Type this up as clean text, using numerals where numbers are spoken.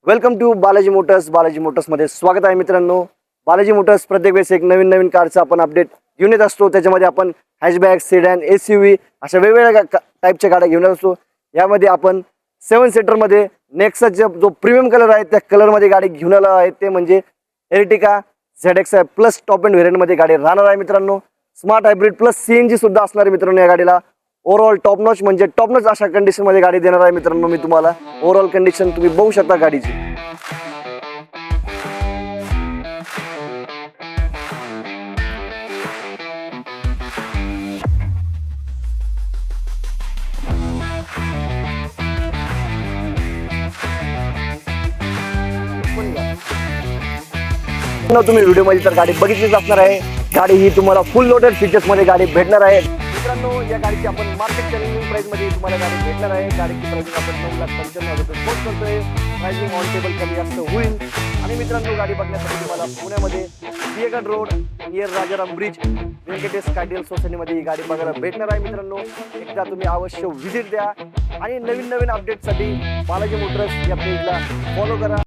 Welcome to Balaji motors. Balaji मोटर्समध्ये स्वागत आहे मित्रांनो. बालाजी मोटर्स प्रत्येक वेळेस एक नवीन कारचा आपण अपडेट घेऊन येत असतो. त्याच्यामध्ये आपण हॅशबॅक, सेडॅन, SUV अशा वेगवेगळ्या टाईपच्या गाड्या घेऊन येत असतो. यामध्ये आपण 7 सीटरमध्ये नेक्साचा जो प्रीमियम कलर आहे त्या कलरमध्ये गाडी घेऊन आलो आहे, ते म्हणजे Ertiga ZXi plus top end व्हेरियंटमध्ये गाडी राहणार आहे मित्रांनो. स्मार्ट हायब्रिड प्लस CNG सुद्धा असणार आहे मित्रांनो. या गाडीला ओव्हरऑल टॉप नॉच म्हणजे टॉप नॉच अशा कंडिशनमध्ये गाडी देणार आहे मित्रांनो. मी तुम्हाला ओव्हरऑल कंडिशन तुम्ही बघू शकता गाडीची. तुम्ही व्हिडिओमध्ये तर गाडी बघितलीच असणार आहे. गाडी ही तुम्हाला फुल लोडेड फीचर्स मध्ये गाडी भेटणार आहे मित्रांनो. या गाडीची आपण मार्केट चॅलेंजिंग प्राइस मध्ये तुम्हाला गाडी भेटणार आहे. गाडीची प्राइसिंग आपण 9,95,000 रुपये पोस्ट करतोय. प्राइसिंग ऑन टेबल कमी जास्त होईल. आणि मित्रांनो गाडी बघण्यासाठी तुम्हाला पुण्यामध्ये Sinhagad road near Rajaram bridge Vyankatesh कायडेल सोसायटीमध्ये ही गाडी बघायला भेटणार आहे मित्रांनो. एकदा तुम्ही अवश्य व्हिजिट द्या आणि नवीन अपडेटसाठी बालाजी मोटर्स या पेजला फॉलो करा.